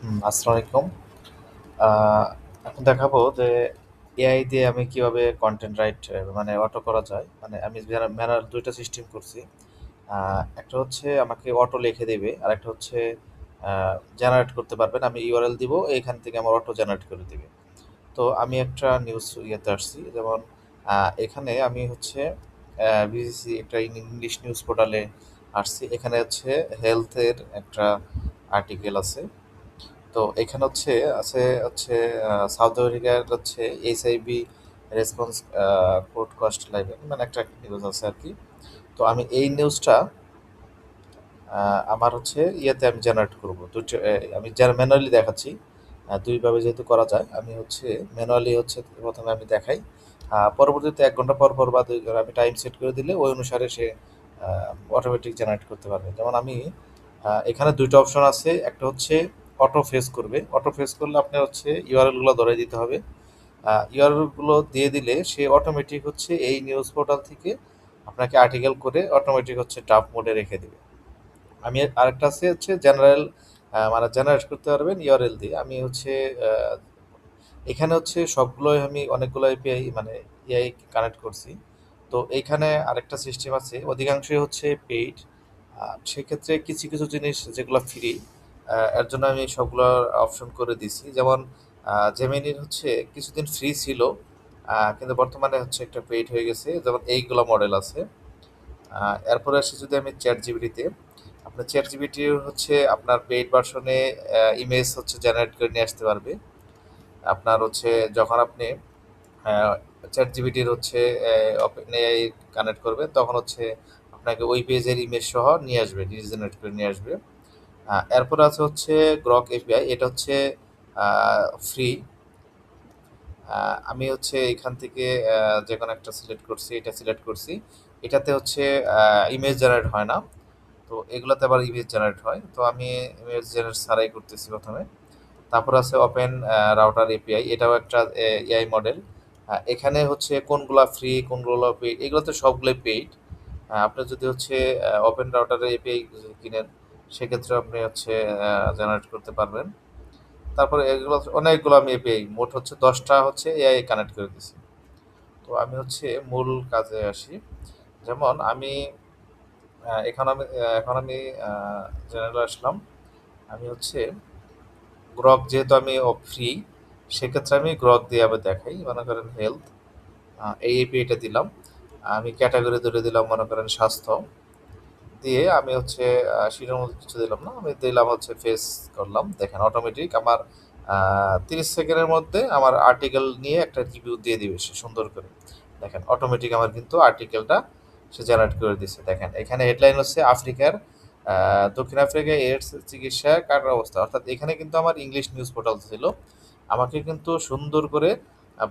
আসসালামু আলাইকুম। আ এখন দেখাবো যে এআই দিয়ে আমি কিভাবে কনটেন্ট রাইট মানে অটো করা যায়। মানে আমি ম্যানুয়াল ২ টা সিস্টেম করছি। আ একটা হচ্ছে আমাকে অটো লিখে দেবে, আরেকটা হচ্ছে আ জেনারেট করতে পারবেন। আমি ইউআরএল দিব, এখান থেকে আমার অটো জেনারেট করে দিবে। তো আমি একটা নিউজ ইয়েতে আসছি। যেমন আ এখানে আমি হচ্ছে বিবিসি একটা ইংলিশ নিউজ পোর্টালে আসছি। এখানে হচ্ছে হেলথের একটা আর্টিকেল আছে। তো এখানে আছে সাউথ আফ্রিকার হচ্ছে HIV response code cost library মানে একটা নিউজ আছে আর কি। তো আমি এই নিউজটা আমার হচ্ছে ইয়েতে আমি জেনারেট করবো দুটো আমি যারা ম্যানুয়ালি দেখাচ্ছি। দুইভাবে যেহেতু করা যায় আমি হচ্ছে ম্যানুয়ালি হচ্ছে প্রথমে আমি দেখাই। পরবর্তীতে ১ ঘন্টা পর পর বা ২ ঘন্টা আমি টাইম সেট করে দিলে ওই অনুসারে সে অটোমেটিক জেনারেট করতে পারবে। যেমন আমি এখানে ২ টা অপশন আছে। একটা হচ্ছে অটো ফেস করবে। অটো ফেস করলে আপনার হচ্ছে ইউআরএল গুলো ধরাই দিতে হবে। ইউআরএল গুলো দিয়ে দিলে সে অটোমেটিক হচ্ছে এই নিউজ পোর্টাল থেকে আপনাকে আর্টিকেল করে অটোমেটিক হচ্ছে ড্রাফট মোডে রেখে দিবে। আমি আরেকটা আছে হচ্ছে জেনারেল মানে জেনারেট করতে পারবেন ইউআরএল দিয়ে। আমি হচ্ছে আ এখানে হচ্ছে সবগুলোই আমি অনেকগুলো এপিআই মানে এআই কানেক্ট করছি। তো এইখানে আরেকটা সিস্টেম আছে। অধিকাংশই হচ্ছে পেইড। সেক্ষেত্রে কিছু জিনিস যেগুলো ফ্রি এর জন্য আমি সবগুলো অপশন করে দিছি। যেমন জেমিনির হচ্ছে কিছুদিন ফ্রি ছিল। কিন্তু বর্তমানে হচ্ছে একটা পেইড হয়ে গেছে। যেমন এইগুলা মডেল আছে। এরপরে আসি যদি আমি চ্যাটজিপিটিতে, আপনার চ্যাটজিপিটি হচ্ছে আপনার পেইড ভার্সনে ইমেজ হচ্ছে জেনারেট করে নিয়ে আসতে পারবে। আপনার হচ্ছে যখন আপনি চ্যাটজিপিটির হচ্ছে ওপেন এআই কানেক্ট করবেন তখন হচ্ছে আপনাকে ওই পেজের ইমেজ সহ নিয়ে আসবে, জেনারেট করে নিয়ে আসবে। এরপরে আছে হচ্ছে গ্রক এপিআই, এটা হচ্ছে ফ্রি। আমি হচ্ছে এখান থেকে যেকোনো একটা সিলেক্ট করছি, এটা সিলেক্ট করছি। এটাতে হচ্ছে ইমেজ জেনারেট হয় না। তো এগুলাতে আবার ইমেজ জেনারেট হয়। তো আমি ইমেজ জেনারেট ছাড়াই করতেছি প্রথমে। তারপর আছে ওপেন রাউটার এপিআই, এটাও একটা এআই মডেল। এখানে হচ্ছে কোনগুলা ফ্রি কোনগুলো পেইড, এগুলো তো সবগুলোই পেইড। আপনি যদি হচ্ছে ওপেন রাউটারের এপিআই কিনেন সেক্ষেত্রে আপনি হচ্ছে জেনারেট করতে পারবেন। তারপরে এগুলো অনেকগুলো আমি এপিআই মোট হচ্ছে ১০টা হচ্ছে এআই কানেক্ট করে দিছি। তো আমি হচ্ছে মূল কাজে আসি। যেমন আমি এখন আমি জেনারেল আসলাম। আমি হচ্ছে গ্রক যেহেতু আমি ফ্রি, সেক্ষেত্রে আমি গ্রক দিয়ে আবার দেখাই। মনে করেন হেলথ, এই এপিআইটা দিলাম। আমি ক্যাটাগরি ধরে দিলাম মনে করেন স্বাস্থ্য। দিয়ে আমি হচ্ছে শিরোনাম কিছু দিলাম না। আমি দিলাম হচ্ছে ফেস করলাম। দেখেন অটোমেটিক আমার ৩০ সেকেন্ডের মধ্যে আমার আর্টিকেল নিয়ে একটা রিভিউ দিয়ে দিবে সে সুন্দর করে। দেখেন অটোমেটিক আমার কিন্তু আর্টিকেলটা সে জেনারেট করে দিছে। দেখেন এখানে হেডলাইন হচ্ছে আফ্রিকার দক্ষিণ আফ্রিকায় এইডস চিকিৎসার কাটার অবস্থা। অর্থাৎ এখানে কিন্তু আমার ইংলিশ নিউজ পোর্টাল ছিল। আমাকে কিন্তু সুন্দর করে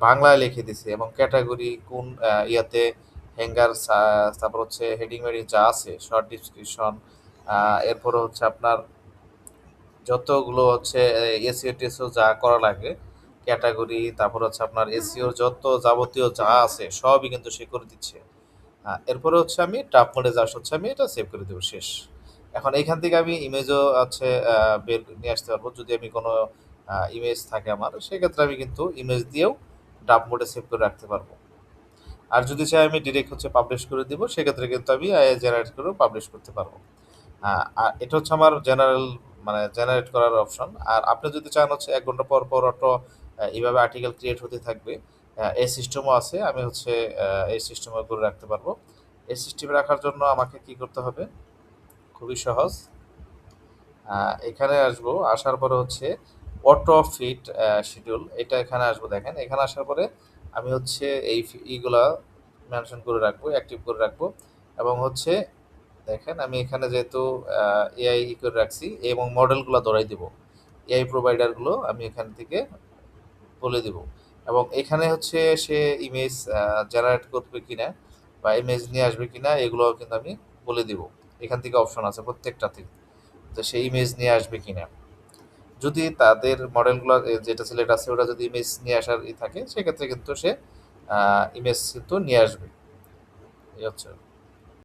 বাংলায় লিখে দিছে এবং ক্যাটেগরি কোন ইয়াতে হ্যাঙ্গার তারপর হচ্ছে হেডিং মেডিং যা আছে শর্ট ডিসক্রিপশন, এরপরে হচ্ছে আপনার যতগুলো হচ্ছে এসইও টেসিও যা করা লাগে ক্যাটাগরি, তারপর হচ্ছে আপনার এসইওর যত যাবতীয় যা আছে সবই কিন্তু সে করে দিচ্ছে। এরপরে হচ্ছে আমি ট্রাপ মোডে জাস্ট হচ্ছে আমি এটা সেভ করে দেবো, শেষ। এখন এইখান থেকে আমি ইমেজও হচ্ছে বের নিয়ে আসতে পারবো যদি আমি কোনো ইমেজ থাকে আমার, সেক্ষেত্রে আমি কিন্তু ইমেজ দিয়েও ড্রাফট মোডে সেভ করে রাখতে পারবো। আর যদি চাই আমি ডিরেক্ট হচ্ছে পাবলিশ করে দিব, সেক্ষেত্রে কিন্তু আমি জেনারেট করেও পাবলিশ করতে পারবো। আর এটা হচ্ছে আমার জেনারেল মানে জেনারেট করার অপশন। আর আপনি যদি চান হচ্ছে ১ ঘন্টা পর পর অটো এইভাবে আর্টিকেল ক্রিয়েট হতে থাকবে, এই সিস্টেমও আছে। আমি হচ্ছে এই সিস্টেমও করে রাখতে পারবো। এই সিস্টেমে রাখার জন্য আমাকে কি করতে হবে? খুবই সহজ। এখানে আসবো, আসার পরে হচ্ছে অটো ফিট শিডিউল, এটা এখানে আসবো। দেখেন এখানে আসার পরে আমি হচ্ছে এই ইগুলা মেনশন করে রাখবো, অ্যাক্টিভ করে রাখবো। এবং হচ্ছে দেখেন আমি এখানে যেহেতু এআই করে রাখছি এবং মডেলগুলো ধরাই দিব, এআই প্রোভাইডারগুলো আমি এখান থেকে বলে দিব। এবং এখানে হচ্ছে সে ইমেজ জেনারেট করবে কিনা বা ইমেজ নিয়ে আসবে কিনা এগুলোও কিন্তু আমি বলে দিব। এখান থেকে অপশন আছে প্রত্যেকটাতে, তো সেই ইমেজ নিয়ে আসবে কিনা। যদি তাদের মডেলগুলো যেটা সিলেক্ট আছে ওটা যদি ইমেজ নিয়ে আসার থাকে সেক্ষেত্রে কিন্তু সে ইমেজ কিন্তু নিয়ে আসবে। এই হচ্ছে